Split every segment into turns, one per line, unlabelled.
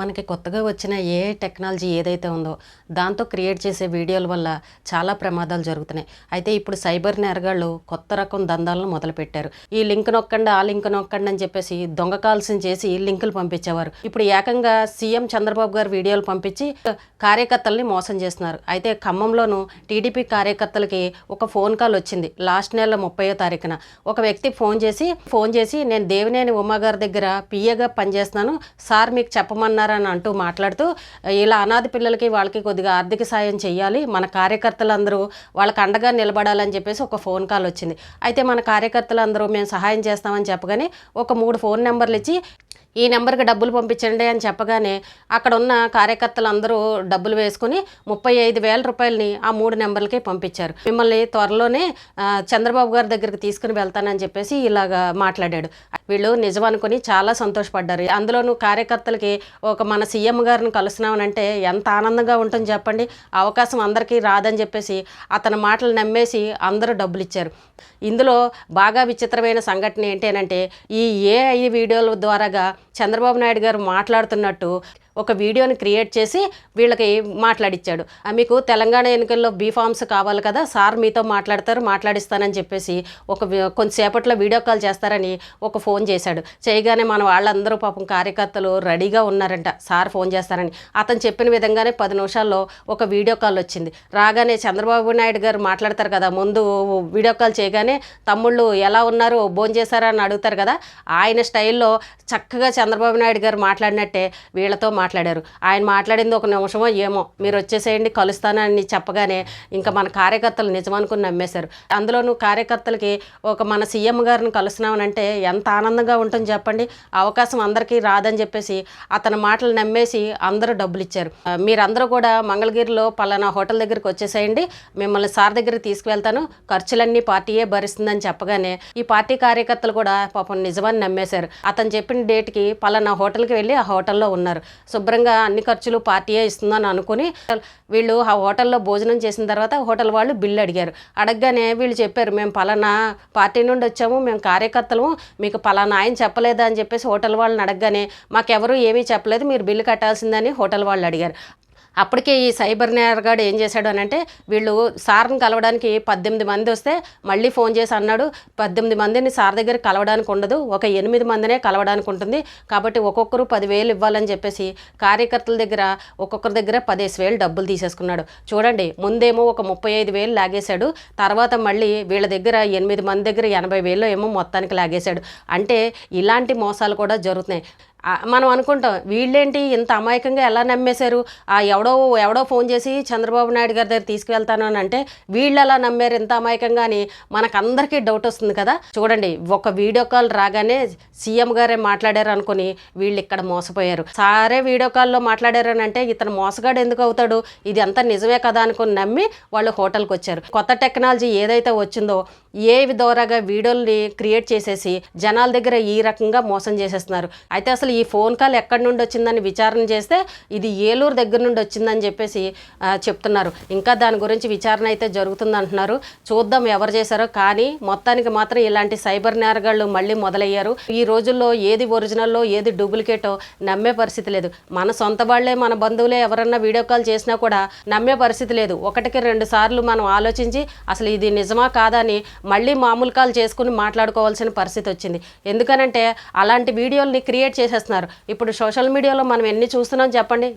మనకి కొత్తగా వచ్చిన ఏఐ టెక్నాలజీ ఏదైతే ఉందో దాంతో క్రియేట్ చేసే వీడియోల వల్ల చాలా ప్రమాదాలు జరుగుతున్నాయి. అయితే ఇప్పుడు సైబర్ నేరగాళ్ళు కొత్త రకం దందాలను మొదలుపెట్టారు. ఈ లింక్ నొక్కండి, ఆ లింక్ నొక్కండి అని చెప్పేసి దొంగ కాల్స్ని చేసి లింకులు పంపించేవారు. ఇప్పుడు ఏకంగా సీఎం చంద్రబాబు గారు వీడియోలు పంపించి కార్యకర్తల్ని మోసం చేస్తున్నారు. అయితే ఖమ్మంలోనూ టీడీపీ కార్యకర్తలకి ఒక ఫోన్ కాల్ వచ్చింది. లాస్ట్ నెల 30వ తారీఖున ఒక వ్యక్తి ఫోన్ చేసి నేను దేవినేని ఉమా గారి దగ్గర పిఏగా పనిచేస్తున్నాను సార్, మీకు చెప్పమన్నారని అంటూ మాట్లాడుతూ ఇలా అనాథ పిల్లలకి వాళ్ళకి కొద్దిగా ఆర్థిక సాయం చేయాలి, మన కార్యకర్తలందరూ వాళ్ళకి అండగా నిలబడాలని చెప్పేసి ఒక ఫోన్ కాల్ వచ్చింది. అయితే మన కార్యకర్తలందరూ మేము సహాయం చేస్తామని చెప్పగానే ఒక 3 ఫోన్ నెంబర్లు ఇచ్చి ఈ నెంబర్కి డబ్బులు పంపించండి అని చెప్పగానే అక్కడ ఉన్న కార్యకర్తలందరూ డబ్బులు వేసుకుని 35,000 రూపాయలని ఆ 3 నెంబర్లకి పంపించారు. మిమ్మల్ని త్వరలోనే చంద్రబాబు గారి దగ్గరికి తీసుకుని వెళ్తానని చెప్పేసి ఇలాగా మాట్లాడాడు. వీళ్ళు నిజం అనుకుని చాలా సంతోషపడ్డారు. అందులోనూ కార్యకర్తలకి ఒక మన సీఎం గారిని కలుస్తున్నామనంటే ఎంత ఆనందంగా ఉంటుంది చెప్పండి. అవకాశం అందరికీ రాదని చెప్పేసి అతని మాటలు నమ్మేసి అందరూ డబ్బులు ఇచ్చారు. ఇందులో బాగా విచిత్రమైన సంఘటన ఏంటి అంటే ఈ ఏఐ వీడియోల ద్వారాగా చంద్రబాబు నాయుడు గారు మాట్లాడుతున్నట్టు ఒక వీడియోని క్రియేట్ చేసి వీళ్ళకి మాట్లాడిచ్చాడు. మీకు తెలంగాణ ఎన్నికల్లో బీఫామ్స్ కావాలి కదా సార్, మీతో మాట్లాడిస్తానని చెప్పేసి కొంతసేపట్లో వీడియో కాల్ చేస్తారని ఒక ఫోన్ చేశాడు. చేయగానే మన వాళ్ళందరూ పాపం కార్యకర్తలు రెడీగా ఉన్నారంట సార్ ఫోన్ చేస్తారని. అతను చెప్పిన విధంగానే 10 నిమిషాల్లో ఒక వీడియో కాల్ వచ్చింది. రాగానే చంద్రబాబు నాయుడు గారు మాట్లాడతారు కదా, ముందు వీడియో కాల్ చేయగానే తమ్ముళ్ళు ఎలా ఉన్నారు, భోంచేశారా అని అడుగుతారు కదా, ఆయన స్టైల్లో చక్కగా చంద్రబాబు నాయుడు గారు మాట్లాడినట్టే వీళ్ళతో మాట్లాడారు. ఆయన మాట్లాడింది ఒక నిమిషమో ఏమో, మీరు వచ్చేసేయండి కలుస్తానని చెప్పగానే ఇంకా మన కార్యకర్తలు నిజమనుకుని నమ్మేశారు. అందులోనూ కార్యకర్తలకి ఒక మన సీఎం గారిని కలుస్తున్నామనంటే ఎంత ఆనందంగా ఉంటుంది చెప్పండి. అవకాశం అందరికీ రాదని చెప్పేసి అతని మాటలు నమ్మేసి అందరూ డబ్బులు ఇచ్చారు. మీరందరూ కూడా మంగళగిరిలో పలానా హోటల్ దగ్గరికి వచ్చేసేయండి, మిమ్మల్ని సార్ దగ్గరికి తీసుకువెళ్తాను, ఖర్చులన్నీ పార్టీయే భరిస్తుందని చెప్పగానే ఈ పార్టీ కార్యకర్తలు కూడా పాపం నిజమని నమ్మేశారు. అతను చెప్పిన డేట్కి పలానా హోటల్కి వెళ్ళి ఆ హోటల్లో ఉన్నారు. శుభ్రంగా అన్ని ఖర్చులు పార్టీయే ఇస్తుందని అనుకుని వీళ్ళు ఆ హోటల్లో భోజనం చేసిన తర్వాత హోటల్ వాళ్ళు బిల్లు అడిగారు. అడగగానే వీళ్ళు చెప్పారు, మేము పలానా పార్టీ నుండి వచ్చాము, మేము కార్యకర్తలు, మీకు పలానా ఆయన చెప్పలేదా అని చెప్పేసి హోటల్ వాళ్ళని అడగగానే మాకెవరూ ఏమీ చెప్పలేదు, మీరు బిల్లు కట్టాల్సిందని హోటల్ వాళ్ళు అడిగారు. అప్పటికే ఈ సైబర్ నేరగాడు ఏం చేశాడు అని అంటే, వీళ్ళు సార్ని కలవడానికి 18 మంది వస్తే మళ్ళీ ఫోన్ చేసి అన్నాడు, 18 మందిని సార్ దగ్గర కలవడానికి ఉండదు, ఒక 8 మందినే కలవడానికి ఉంటుంది, కాబట్టి ఒక్కొక్కరు 10,000 ఇవ్వాలని చెప్పేసి కార్యకర్తల దగ్గర ఒక్కొక్కరి దగ్గర 15,000 డబ్బులు తీసేసుకున్నాడు. చూడండి, ముందేమో ఒక 35,000 లాగేశాడు, తర్వాత మళ్ళీ వీళ్ళ దగ్గర 8 మంది దగ్గర 80,000 ఏమో మొత్తానికి లాగేశాడు. అంటే ఇలాంటి మోసాలు కూడా జరుగుతున్నాయి. మనం అనుకుంటాం వీళ్ళేంటి ఇంత అమాయకంగా ఎలా నమ్మేశారు, ఎవడో ఫోన్ చేసి చంద్రబాబు నాయుడు గారి దగ్గర తీసుకువెళ్తాను అని అంటే వీళ్ళు ఎలా నమ్మారు ఇంత అమాయకంగా అని మనకందరికీ డౌట్ వస్తుంది కదా. చూడండి, ఒక వీడియో కాల్ రాగానే సీఎం గారే మాట్లాడారు అనుకుని వీళ్ళు ఇక్కడ మోసపోయారు. సారే వీడియో కాల్లో మాట్లాడారు అని అంటే ఇతను మోసగాడు ఎందుకు అవుతాడు, ఇది అంతా నిజమే కదా అనుకుని నమ్మి వాళ్ళు హోటల్కి వచ్చారు. కొత్త టెక్నాలజీ ఏదైతే వచ్చిందో ఏ ద్వారాగా వీడియోల్ని క్రియేట్ చేసేసి జనాల దగ్గర ఈ రకంగా మోసం చేసేస్తున్నారు. అయితే అసలు ఈ ఫోన్ కాల్ ఎక్కడి నుండి వచ్చిందని విచారణ చేస్తే ఇది ఏలూరు దగ్గర నుండి వచ్చిందని చెప్పేసి చెప్తున్నారు. ఇంకా దాని గురించి విచారణ అయితే జరుగుతుంది అంటున్నారు. చూద్దాం ఎవరు చేశారో. కానీ మొత్తానికి మాత్రం ఇలాంటి సైబర్ నేరగాళ్ళు మళ్ళీ మొదలయ్యారు. ఈ రోజుల్లో ఏది ఒరిజినల్లో ఏది డూప్లికేటో నమ్మే పరిస్థితి లేదు. మన సొంత వాళ్లే, మన బంధువులే ఎవరన్నా వీడియో కాల్ చేసినా కూడా నమ్మే పరిస్థితి లేదు. 1-2 సార్లు మనం ఆలోచించి అసలు ఇది నిజమా కాదా అని మళ్ళీ మామూలు కాల్ చేసుకుని మాట్లాడుకోవాల్సిన పరిస్థితి వచ్చింది. ఎందుకనంటే అలాంటి వీడియోల్ని క్రియేట్ చేసేస్తున్నారు. ఇప్పుడు సోషల్ మీడియాలో మనం ఎన్ని చూస్తున్నాం చెప్పండి,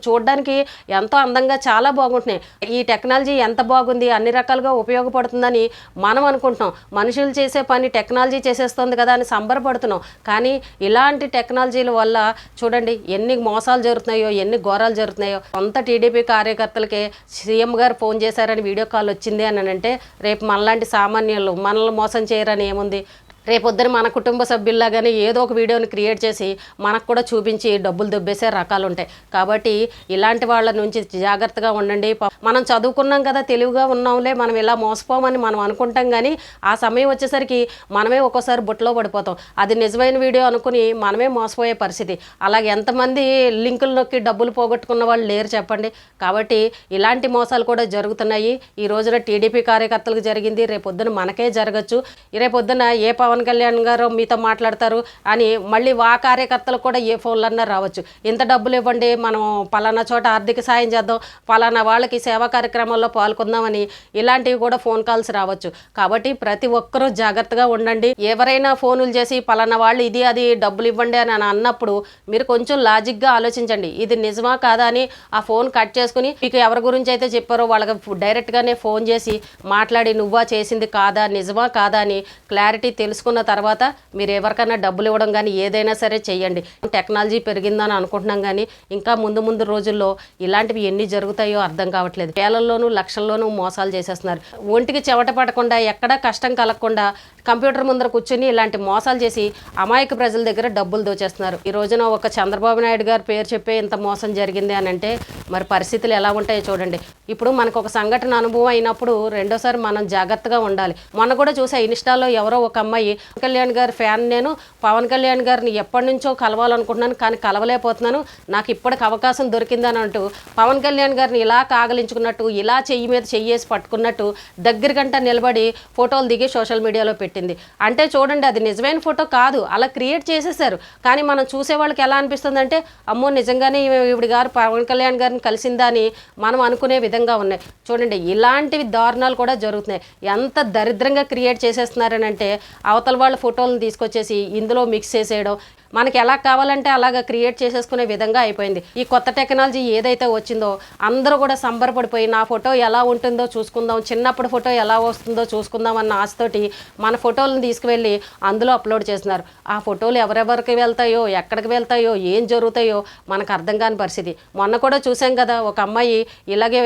చూడడానికి ఎంతో అందంగా చాలా బాగుంటున్నాయి. ఈ టెక్నాలజీ ఎంత బాగుంది, అన్ని రకాలుగా ఉపయోగపడుతుందని మనం అనుకుంటున్నాం. మనుషులు చేసే పని టెక్నాలజీ చేసేస్తుంది కదా అని సంబరపడుతున్నాం. కానీ ఇలాంటి టెక్నాలజీల వల్ల చూడండి ఎన్ని మోసాలు జరుగుతున్నాయో, ఎన్ని ఘోరాలు జరుగుతున్నాయో. సొంత టీడీపీ కార్యకర్తలకే సీఎం గారు ఫోన్ చేశారని వీడియో కాల్ వచ్చింది అని అంటే రేపు మనలాంటి సామాన్యులు మనల్ని మోసం చేయరని ఏముంది. రేపొద్దున మన కుటుంబ సభ్యుల్లాగానే ఏదో ఒక వీడియోని క్రియేట్ చేసి మనకు కూడా చూపించి డబ్బులు దొబ్బేసే రకాలు ఉంటాయి. కాబట్టి ఇలాంటి వాళ్ళ నుంచి జాగ్రత్తగా ఉండండి. మనం చదువుకున్నాం కదా, తెలివిగా ఉన్నాంలే, మనం ఇలా మోసపోమని మనం అనుకుంటాం. కానీ ఆ సమయం వచ్చేసరికి మనమే ఒక్కోసారి బుట్టలో పడిపోతాం. అది నిజమైన వీడియో అనుకుని మనమే మోసపోయే పరిస్థితి. అలాగే ఎంతమంది లింకులు నొక్కి డబ్బులు పోగొట్టుకున్న వాళ్ళు లేరు చెప్పండి. కాబట్టి ఇలాంటి మోసాలు కూడా జరుగుతున్నాయి. ఈ రోజున టీడీపీ కార్యకర్తలకు జరిగింది, రేపొద్దున మనకే జరగచ్చు. రేపొద్దున ఏ పవన్ కళ్యాణ్ గారు మీతో మాట్లాడతారు అని మళ్ళీ వా కార్యకర్తలు కూడా ఏ ఫోన్లన్నా రావచ్చు. ఇంత డబ్బులు ఇవ్వండి, మనం పలానా చోట ఆర్థిక సాయం చేద్దాం, పలానా వాళ్ళకి సేవా కార్యక్రమాల్లో పాల్గొందామని ఇలాంటివి కూడా ఫోన్ కాల్స్ రావచ్చు. కాబట్టి ప్రతి ఒక్కరూ జాగ్రత్తగా ఉండండి. ఎవరైనా ఫోనులు చేసి పలానా వాళ్ళు ఇది అది డబ్బులు ఇవ్వండి అని అన్నప్పుడు మీరు కొంచెం లాజిక్గా ఆలోచించండి. ఇది నిజమా కాదా అని ఆ ఫోన్ కట్ చేసుకుని మీకు ఎవరి గురించి అయితే చెప్పారో వాళ్ళకి డైరెక్ట్గానే ఫోన్ చేసి మాట్లాడి నువ్వా చేసింది కాదా, నిజమా కాదా అని క్లారిటీ తెలుసుకున్న తర్వాత మీరు ఎవరికైనా డబ్బులు ఇవ్వడం కానీ ఏదైనా సరే చెయ్యండి. టెక్నాలజీ పెరిగిందని అనుకుంటున్నాం కానీ ఇంకా ముందు ముందు రోజుల్లో ఇలాంటివి ఎన్ని జరుగుతాయో అర్థం కావట్లేదు. వేలల్లోనూ లక్షల్లోనూ మోసాలు చేసేస్తున్నారు. ఒంటికి చెమట పడకుండా ఎక్కడా కష్టం కలగకుండా కంప్యూటర్ ముందర కూర్చొని ఇలాంటి మోసాలు చేసి అమాయక ప్రజల దగ్గర డబ్బులు దోచేస్తున్నారు. ఈ రోజున ఒక చంద్రబాబు నాయుడు గారి పేరు చెప్పే ఇంత మోసం జరిగింది అని అంటే మరి పరిస్థితులు ఎలా ఉంటాయో చూడండి. ఇప్పుడు మనకు ఒక సంఘటన అనుభవం అయినప్పుడు రెండోసారి మనం జాగ్రత్తగా ఉండాలి. మొన్న కూడా చూసా ఇన్స్టాలో ఎవరో ఒక అమ్మాయి పవన్ కళ్యాణ్ గారి ఫ్యాన్, నేను పవన్ కళ్యాణ్ గారిని ఎప్పటి నుంచో కలవాలనుకుంటున్నాను కానీ కలవలేకపోతున్నాను, నాకు ఇప్పటికి అవకాశం దొరికిందని అంటూ పవన్ కళ్యాణ్ గారిని ఇలా కాగలించుకున్నట్టు, ఇలా చెయ్యి మీద చెయ్యేసి పట్టుకున్నట్టు దగ్గర గంట నిలబడి ఫోటోలు దిగి సోషల్ మీడియాలో పెట్టింది. అంటే చూడండి, అది నిజమైన ఫోటో కాదు, అలా క్రియేట్ చేసేసారు. కానీ మనం చూసే వాళ్ళకి ఎలా అనిపిస్తుంది అంటే అమ్మో నిజంగానే ఈవిడ గారు పవన్ కళ్యాణ్ గారిని కలిసిందా అని మనం అనుకునే విధంగా ఉన్నాయి. చూడండి, ఇలాంటివి దారుణాలు కూడా జరుగుతున్నాయి. ఎంత దరిద్రంగా క్రియేట్ చేసేస్తున్నారని అంటే అవతల వాళ్ళ ఫోటోలను తీసుకొచ్చేసి ఇందులో మిక్స్ చేసేయడం, మనకి ఎలా కావాలంటే అలాగా క్రియేట్ చేసేసుకునే విధంగా అయిపోయింది. ఈ కొత్త టెక్నాలజీ ఏదైతే వచ్చిందో అందరూ కూడా సంబరపడిపోయి నా ఫోటో ఎలా ఉంటుందో చూసుకుందాం, చిన్నప్పుడు ఫోటో ఎలా వస్తుందో చూసుకుందాం అన్న ఆశతోటి మన ఫోటోలను తీసుకువెళ్ళి అందులో అప్లోడ్ చేస్తున్నారు. ఆ ఫోటోలు ఎవరెవరికి వెళ్తాయో, ఎక్కడికి వెళ్తాయో, ఏం జరుగుతాయో మనకు అర్థం కాని పరిస్థితి. మొన్న కూడా చూసాం కదా, ఒక అమ్మాయి ఇలాగే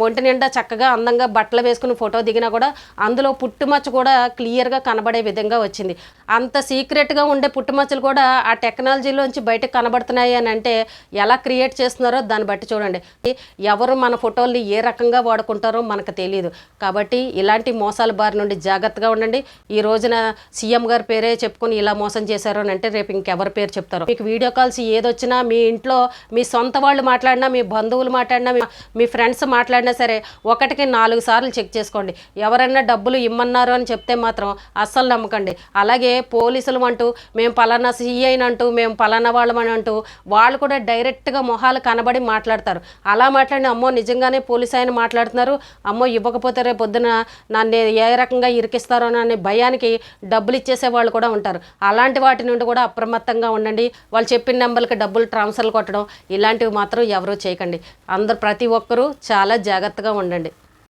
ఒంటి నిండా చక్కగా అందంగా బట్టలు వేసుకుని ఫోటో దిగినా కూడా అందులో పుట్టుమచ్చ కూడా క్లియర్గా కనబడే విధంగా వచ్చింది. అంత సీక్రెట్గా ఉండే పుట్టుమచ్చలు కూడా ఆ టెక్నాలజీలోంచి బయటకు కనబడుతున్నాయి అని అంటే ఎలా క్రియేట్ చేస్తున్నారో దాన్ని బట్టి చూడండి. ఎవరు మన ఫోటోల్ని ఏ రకంగా వాడుకుంటారో మనకు తెలియదు. కాబట్టి ఇలాంటి మోసాల బారి నుండి జాగ్రత్తగా ఉండండి. ఈ రోజున సీఎం గారి పేరే చెప్పుకొని ఇలా మోసం చేశారు అని అంటే రేపు ఇంకెవరి పేరు చెప్తారో. మీకు వీడియో కాల్స్ ఏదొచ్చినా మీ ఇంట్లో మీ సొంత వాళ్ళు మాట్లాడినా, మీ బంధువులు మాట్లాడినా, మీ ఫ్రెండ్స్ మాట్లాడినా సరే 1కి 4 సార్లు చెక్ చేసుకోండి. ఎవరైనా డబ్బులు ఇమ్మన్నారు అని చెప్తే మాత్రం అస్సలు నమ్మకండి. అలాగే పోలీసులు అంటూ మేము పలానా సిఐ అంటూ, మేము పలానా వాళ్ళమని అంటూ వాళ్ళు కూడా డైరెక్ట్గా మొహాలు కనబడి మాట్లాడతారు. అలా మాట్లాడిన అమ్మో నిజంగానే పోలీసు ఆయన మాట్లాడుతున్నారు, అమ్మో ఇవ్వకపోతే రేపు పొద్దున నన్ను ఏ రకంగా ఇరికిస్తారో అనే భయానికి డబ్బులు ఇచ్చేసే వాళ్ళు కూడా ఉంటారు. అలాంటి వాటి నుండి కూడా అప్రమత్తంగా ఉండండి. వాళ్ళు చెప్పిన నెంబర్కి డబ్బులు ట్రాన్స్ఫర్లు కొట్టడం ఇలాంటివి మాత్రం ఎవరూ చేయకండి. ప్రతి ఒక్కరూ చాలా జాగ్రత్తగా ఉండండి.